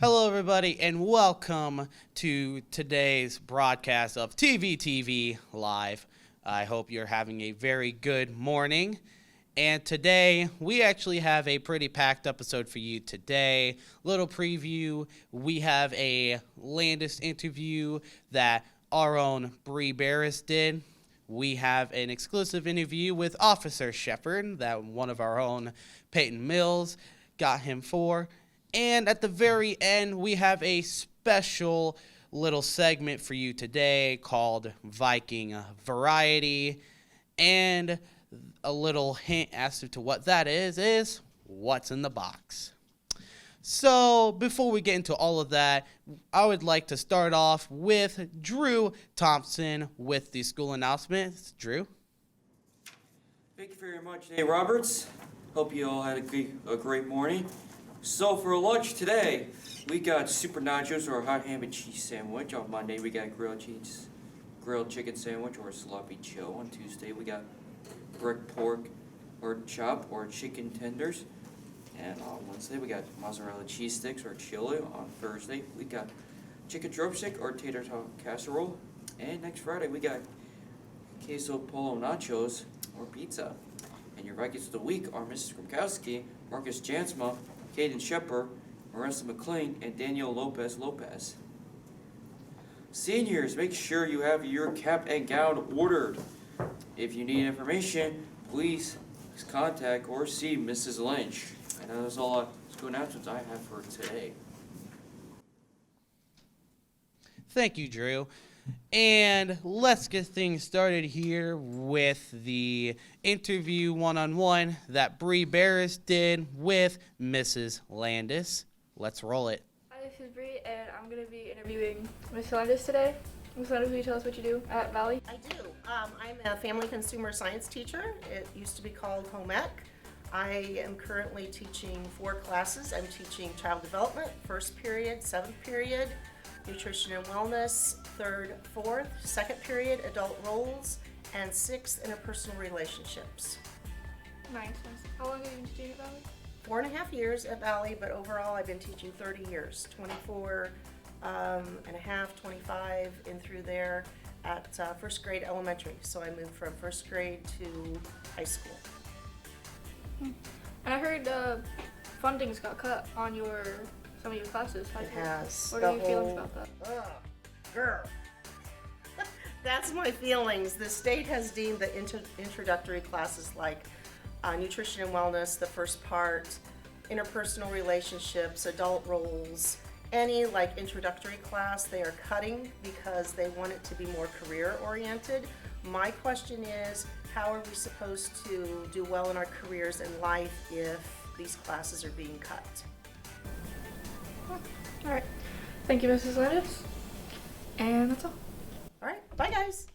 Hello, everybody, and welcome to today's broadcast of Tvtv Live. I hope you're having a very good morning. And today, we actually have a pretty packed episode for you today. Little preview, we have a Landis interview that our own Bree Barris did. We have an exclusive interview with Officer Shepard that one of our own Peyton Mills got him for. And at the very end, we have a special little segment for you today called Viking Variety. And a little hint as to what that is what's in the box. So before we get into all of that, I would like to start off with Drew Thompson with the school announcements. Drew? Thank you very much, Nate Roberts. Hope you all had a great morning. So for lunch today, we got super nachos or a hot ham and cheese sandwich. On Monday, we got grilled chicken sandwich or a sloppy joe. On Tuesday, we got brick pork or chop or chicken tenders. And on Wednesday, we got mozzarella cheese sticks or chili. On Thursday, we got chicken drumstick or tater tot casserole. And next Friday, we got queso polo nachos or pizza. And your Vikings of the week are Mrs. Gromkowski, Marcus Jansma, Caden Shepard, Marissa McLean, and Daniel Lopez. Seniors, make sure you have your cap and gown ordered. If you need information, please contact or see Mrs. Lynch. And that is all school announcements I have for today. Thank you, Drew. And let's get things started here with the interview one-on-one that Bree Barris did with Mrs. Landis. Let's roll it. Hi, this is Bree, and I'm going to be interviewing Miss Landis today. Miss Landis, will you tell us what you do at Valley? I do. I'm a family consumer science teacher. It used to be called home ec. I am currently teaching 4 classes. I'm teaching child development, first period, 7th period, nutrition and wellness, 3rd, 4th, 2nd period, adult roles, and 6th, interpersonal relationships. Nice. How long have you been teaching at Valley? 4.5 years at Valley, but overall I've been teaching 30 years, 24 and a half, 25 in through there at first grade elementary. So I moved from first grade to high school. And I heard funding's got cut on some of your classes. It has. What are your feelings about that? Girl. That's my feelings. The state has deemed the introductory classes like nutrition and wellness, the first part, interpersonal relationships, adult roles, any like introductory class they are cutting because they want it to be more career oriented. My question is, how are we supposed to do well in our careers in life if these classes are being cut? All right. Thank you, Mrs. Landis. And that's all. All right. Bye, guys.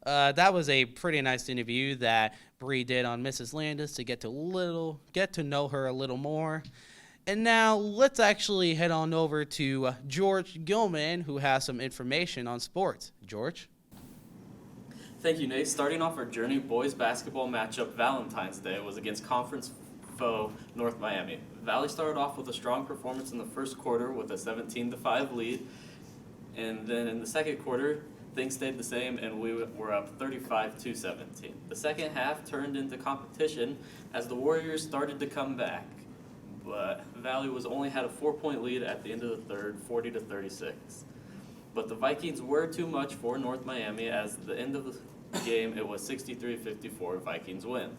That was a pretty nice interview that Bree did on Mrs. Landis to get to know her a little more. And now let's actually head on over to George Gilman, who has some information on sports. George? Thank you, Nate. Starting off our journey, boys basketball matchup Valentine's Day was against conference foe North Miami. Valley started off with a strong performance in the first quarter with a 17-5 lead. And then in the second quarter, things stayed the same and we were up 35-17. The second half turned into competition as the Warriors started to come back. But Valley only had a 4-point lead at the end of the third, 40-36. But the Vikings were too much for North Miami as at the end of the game it was 63-54 Vikings win.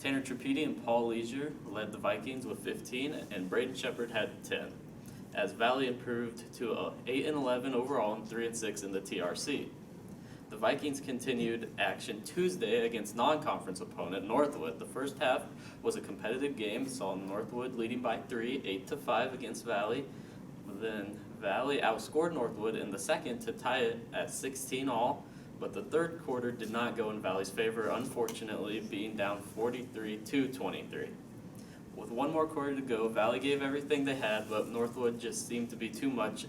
Tanner Tripedi and Paul Leisure led the Vikings with 15 and Braden Shepard had 10. As Valley improved to 8-11 overall and 3-6 in the TRC. The Vikings continued action Tuesday against non-conference opponent Northwood. The first half was a competitive game, saw Northwood leading by 3, 8-5 against Valley. Then Valley outscored Northwood in the second to tie it at 16 all, but the third quarter did not go in Valley's favor, unfortunately being down 43-23. With one more quarter to go, Valley gave everything they had, but Northwood just seemed to be too much,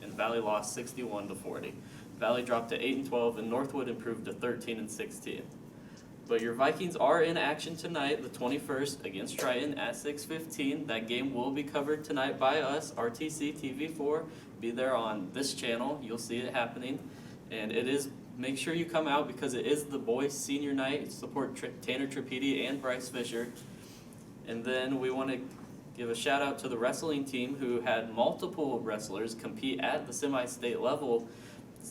and Valley lost 61-40. Valley dropped to 8-12, and Northwood improved to 13-16. But your Vikings are in action tonight, the 21st, against Triton at 6:15. That game will be covered tonight by us, RTC TV4. Be there on this channel. You'll see it happening. And make sure you come out because it is the boys' senior night. Support Tanner Trapedi and Bryce Fisher. And then we want to give a shout out to the wrestling team who had multiple wrestlers compete at the semi-state level.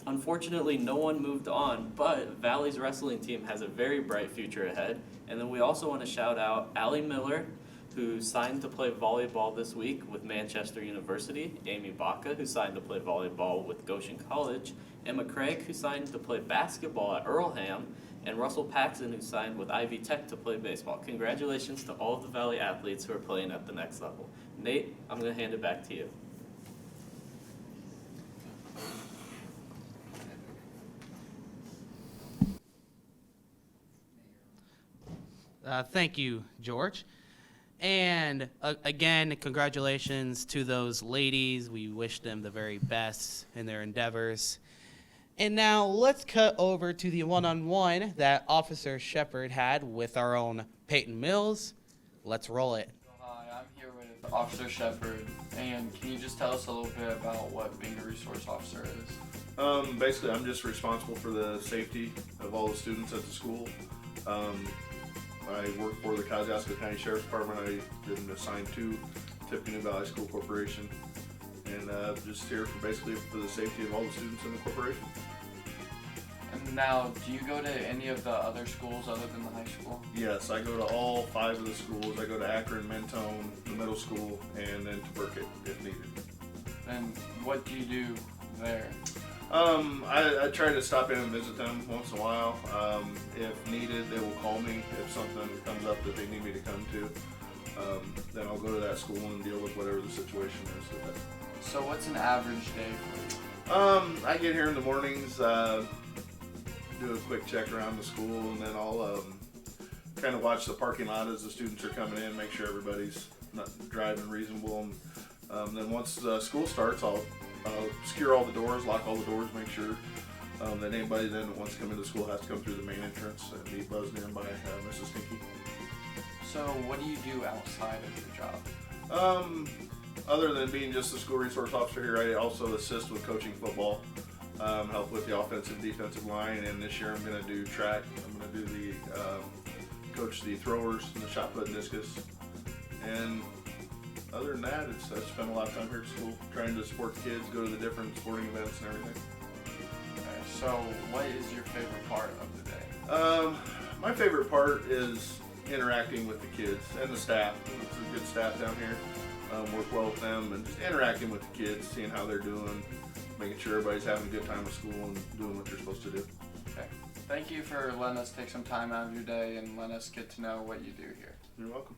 Unfortunately, no one moved on, but Valley's wrestling team has a very bright future ahead. And then we also want to shout out Allie Miller, who signed to play volleyball this week with Manchester University, Amy Baca, who signed to play volleyball with Goshen College, Emma Craig, who signed to play basketball at Earlham, and Russell Paxson, who signed with Ivy Tech to play baseball. Congratulations to all of the Valley athletes who are playing at the next level. Nate, I'm going to hand it back to you. Thank you, George. And again, congratulations to those ladies. We wish them the very best in their endeavors. And now let's cut over to the one-on-one that Officer Shepard had with our own Peyton Mills. Let's roll it. Hi, I'm here with Officer Shepard, and can you just tell us a little bit about what being a resource officer is? Basically, I'm just responsible for the safety of all the students at the school. I work for the Kosciuszko County Sheriff's Department. I've been assigned to Tippecanoe Valley School Corporation, and just here for the safety of all the students in the corporation. And now, do you go to any of the other schools other than the high school? Yes, I go to all 5 of the schools. I go to Akron, Mentone, the middle school, and then to Burkett if needed. And what do you do there? I try to stop in and visit them once in a while. If needed, they will call me if something comes up that they need me to come to. Then I'll go to that school and deal with whatever the situation is. So what's an average day for you? I get here in the mornings, do a quick check around the school, and then I'll kind of watch the parking lot as the students are coming in, make sure everybody's not driving reasonable. And then once school starts, I'll secure all the doors, lock all the doors, make sure that anybody then that wants to come into school has to come through the main entrance and be buzzed in by Mrs. Tinky. So what do you do outside of your job? Other than being just the school resource officer here, I also assist with coaching football, help with the offensive and defensive line, and this year I'm going to do track. I'm going to do coach the throwers and the shot put and discus. And other than that, I spend a lot of time here at school trying to support the kids, go to the different sporting events and everything. Okay, so what is your favorite part of the day? My favorite part is interacting with the kids and the staff. It's a good staff down here. Work well with them and just interacting with the kids, seeing how they're doing, making sure everybody's having a good time at school and doing what they're supposed to do. Okay. Thank you for letting us take some time out of your day and letting us get to know what you do here. You're welcome.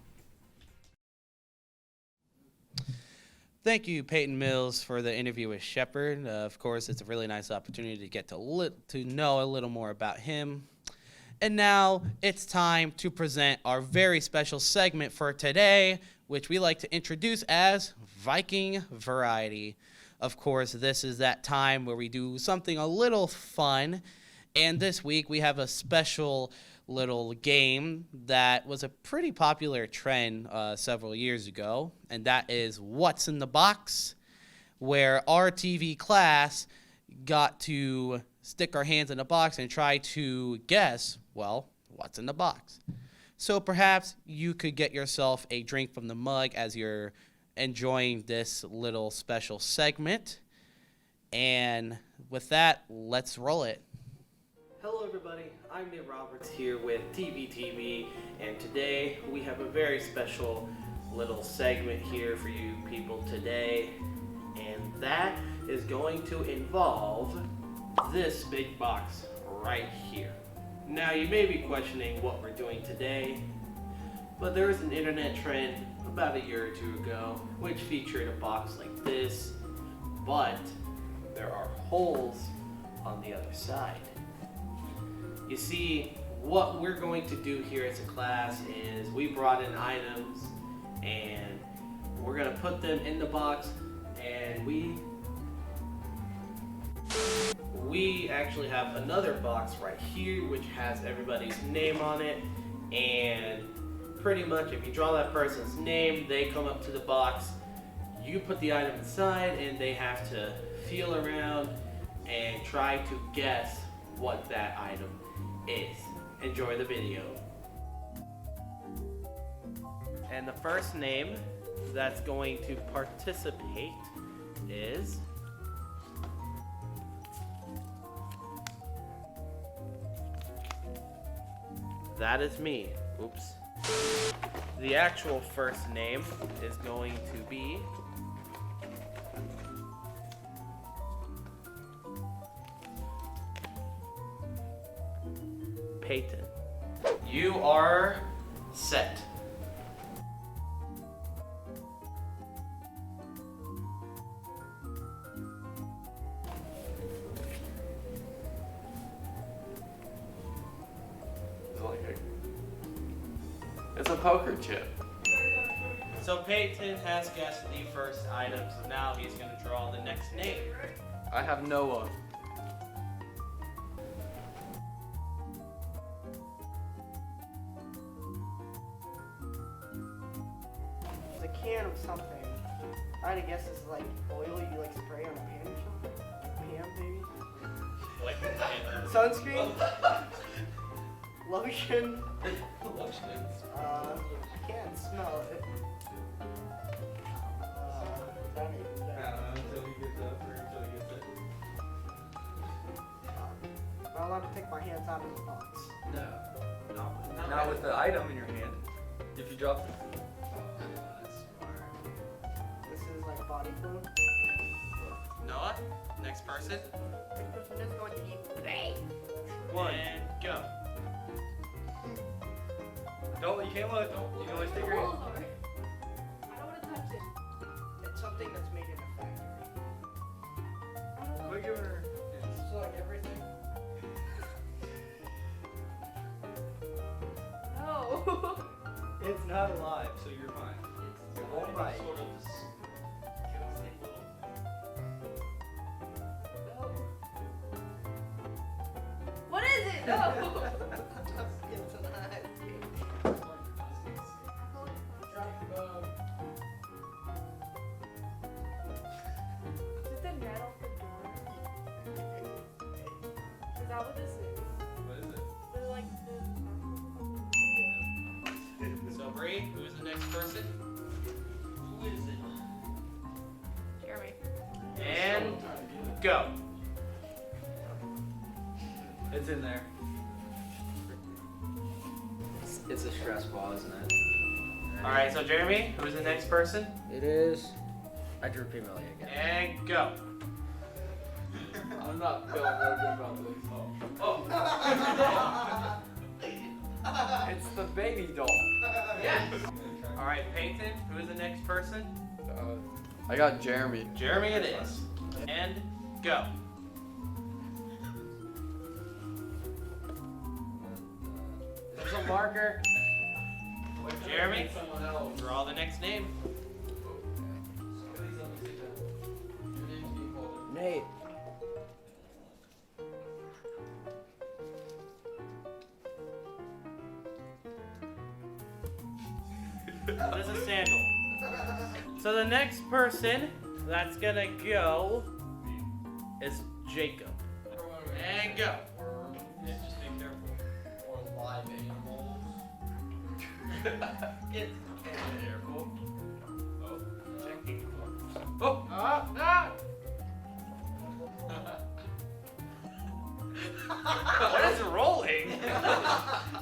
Thank you, Peyton Mills, for the interview with Shepard. Of course, it's a really nice opportunity to get to know a little more about him. And now it's time to present our very special segment for today, which we like to introduce as Viking Variety. Of course, this is that time where we do something a little fun. And this week we have a special little game that was a pretty popular trend several years ago, and that is What's in the Box, where our TV class got to stick our hands in a box and try to guess, well, what's in the box. So perhaps you could get yourself a drink from the mug as you're enjoying this little special segment. And with that, let's roll it. Hello everybody, I'm Nate Roberts here with Tvtv, and today we have a very special little segment here for you people today, and that is going to involve this big box right here. Now you may be questioning what we're doing today, but there was an internet trend about a year or two ago which featured a box like this, but there are holes on the other side. You see, what we're going to do here as a class is we brought in items and we're going to put them in the box, and we we actually have another box right here which has everybody's name on it, and pretty much if you draw that person's name, they come up to the box, you put the item inside, and they have to feel around and try to guess what that item is. Enjoy the video. And the first name that's going to participate is that is me. Oops. The actual first name is going to be Peyton. You are set. It's a poker chip. So Peyton has guessed the first item, so now he's going to draw the next name. I have Noah. It's a can of something. I would guess it's like oil you like spray on a pan or something. Pan, baby. Like Sunscreen. Lotion. lotions. I can't smell it. That ain't that. Until he gets up or until he gets it. I'm not allowed to take my hands out of the box. No. Not with the item in your hand. If you drop it. That's smart. This is like body food. Noah, next person. I think this one is going to eat today. And go. Don't, you can't look. You can only stick your hand. I don't want to touch it. It's something that's made in a factory. Quit giving her. So like everything. No. It's not alive, so you're fine. It's Oh my. no. What is it? No. It's an eye. Is it the net off the door? Is that what this is? What is it? They're like So Bree, who is the next person? Who is it? Jeremy. And go. It's in there. It's a stress ball, isn't it? All right, so Jeremy, who is the next person? It is. I drew female again. And go. I'm not feeling real good about this. It's the baby doll. Yes. All right, Peyton, who is the next person? I got Jeremy. Jeremy it is. And go. Is this a marker? Jeremy, draw the next name. Nate. This is Sandal. So the next person that's gonna go is Jacob. And go. Just be careful. Or live animals. Get Careful. Oh! What is rolling?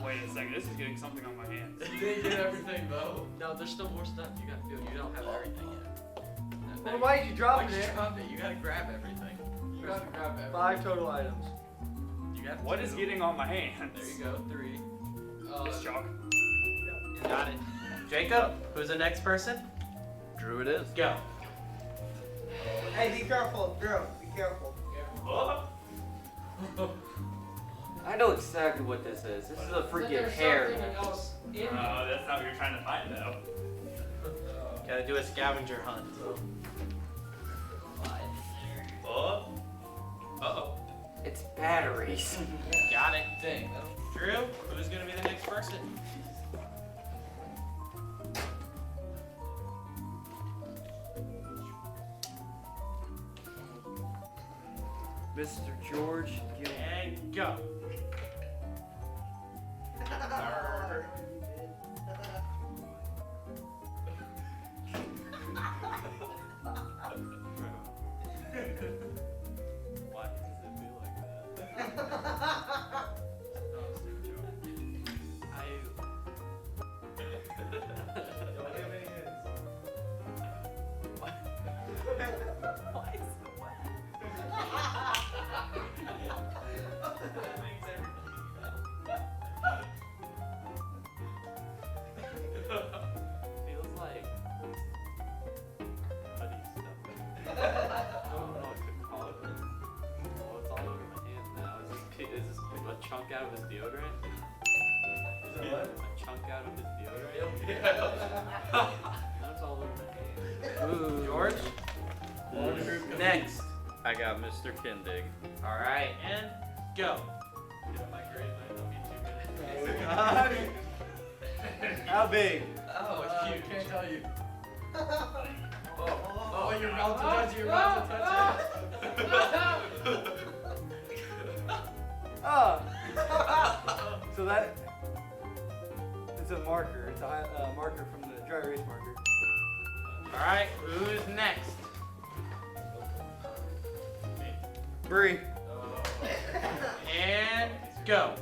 Wait a second, this is getting something on my hands. You didn't get everything though. No, there's still more stuff you gotta feel. You don't have everything yet. Well, why did you drop Why'd you it? drop it? You gotta grab everything. You gotta grab everything. 5 total items. You got What is getting on my hands? There you go, 3. It's chalk. Got it. Jacob, who's the next person? Drew it is. Go. Hey, be careful, Drew. Be careful. I know exactly what this is. This is a freaking hair. That's not what you're trying to find, though. Gotta do a scavenger hunt. Oh. Uh-oh. It's batteries. Got it. Dang. Drew, who's gonna be the next person? Mr. George, give And go. Why does it feel like that? Why is it wet? That makes everything feels like putty stuff. I don't know what to call it. Oh, it's all over my hand now. Is this a chunk out of his deodorant? Is it what? A chunk out of his deodorant? That's all over my hand. Ooh. George? Next. I got Mr. Kindig. All right, and go. Yeah, my grade might not be too good. How big? Oh, it's huge. Can't tell you. Oh, you're about to touch it. You're about to touch it. So that it's a marker. It's a marker from the dry erase marker. All right, who's next? Bree. And go.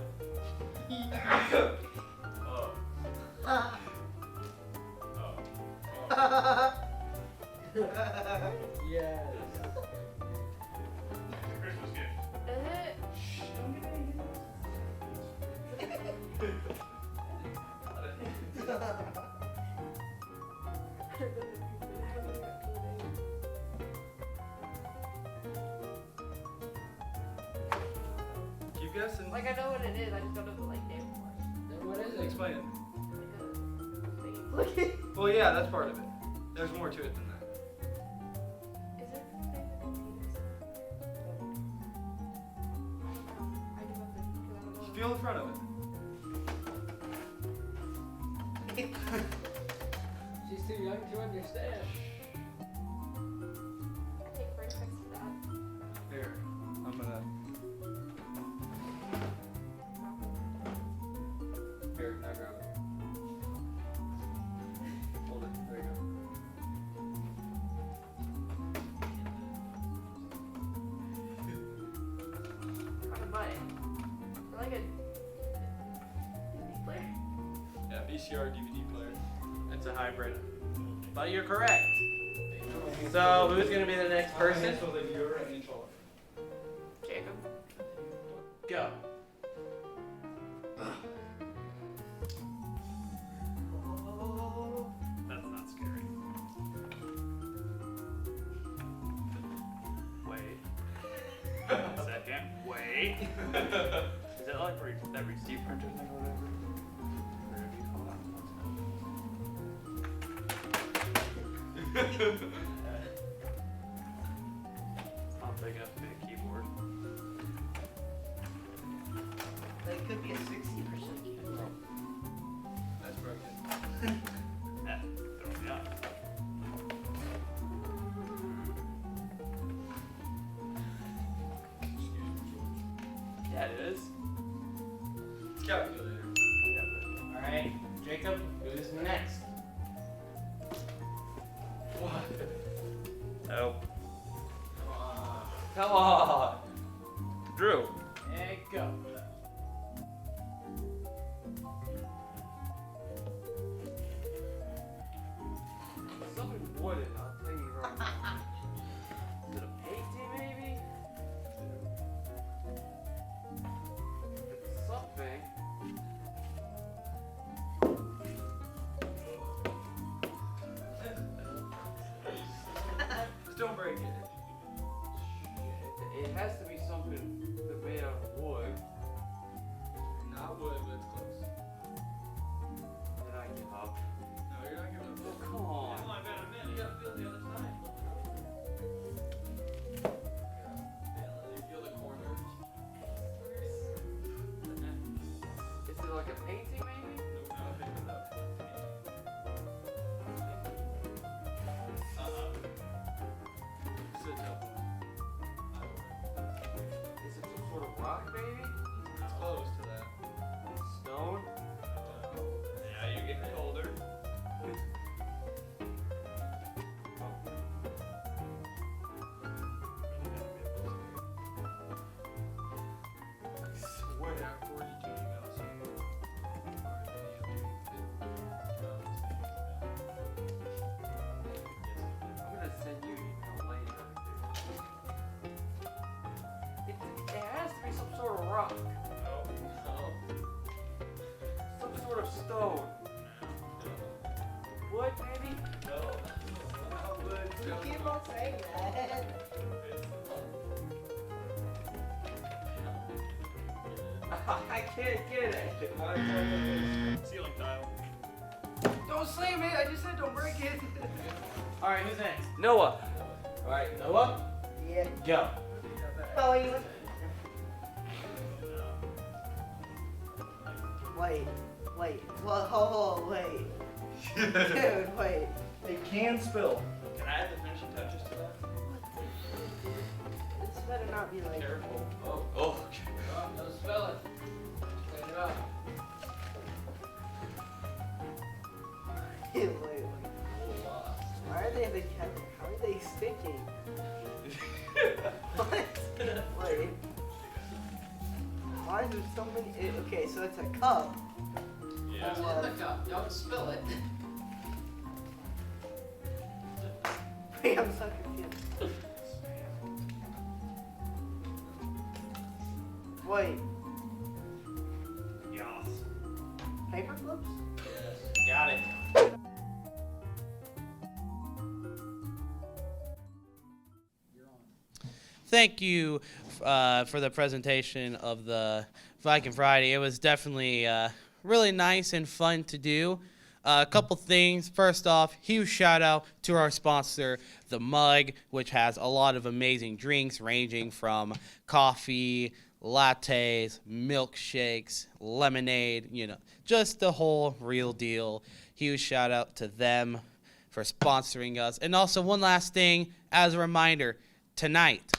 Yes. Christmas gift. Is it? Keep guessing. Like I know what it is, I just don't know the like name for What is it? Explain it. it. Like a thingy. Well, yeah, that's part of it. There's more to it than that. Is there a thing that contains? I give up because I don't know. Just feel the front of it. She's too young to understand. I take breakfast to that. Here, I'm gonna. Here, now grab it. Hold it. There you go. On a button. Like a DVD player. Yeah, VCR DVD player. It's a hybrid. But you're correct. So who's gonna be the next person? So then you're an inch off. Jacob. Go. That's not scary. Wait. Second. Wait. Is it like that receipt printer thing or whatever? Whatever you call it. It's not big enough to be a keyboard. It could be a 60%. That's broken. Yeah, throw me off. Yeah, it is. It's calculator. All right, Jacob, who's next? What? Help. Come on. Drew. And go. Something wooden, I'll tell you right now. Is it a painting maybe? It's something. Just don't break it. It has to be something that's made out of wood. I can't get it. Ceiling tile. Don't slam it. I just said don't break it. All right, who's next? Noah. All right, Noah, Yeah. go. Oh, you. Wait. Whoa, wait. Dude, wait. It can spill. Can I add the finishing touches to that? This better not be like. Careful. Oh. Okay. Don't spell it. Clean it up. Wait. Why are they in the kettle? How are they sticking? What? Wait. Why is there so many? Okay, so it's a cup. Yeah. It's in the cup. Don't spill it. Wait, I'm so confused. Wait, Yas. paper clips? Got it. Thank you for the presentation of the Viking Friday. It was definitely really nice and fun to do. A couple things. First off, huge shout out to our sponsor, The Mug, which has a lot of amazing drinks ranging from coffee, lattes, milkshakes, lemonade, just the whole real deal. Huge shout out to them for sponsoring us. And also one last thing, as a reminder, tonight,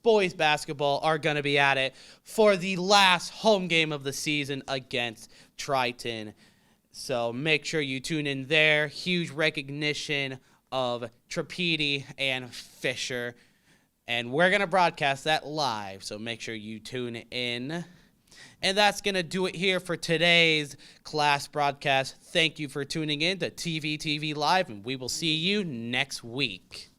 boys basketball are going to be at it for the last home game of the season against Triton. So make sure you tune in there. Huge recognition of Trapedi and Fisher. And we're going to broadcast that live, so make sure you tune in. And that's going to do it here for today's class broadcast. Thank you for tuning in to Tvtv Live, and we will see you next week.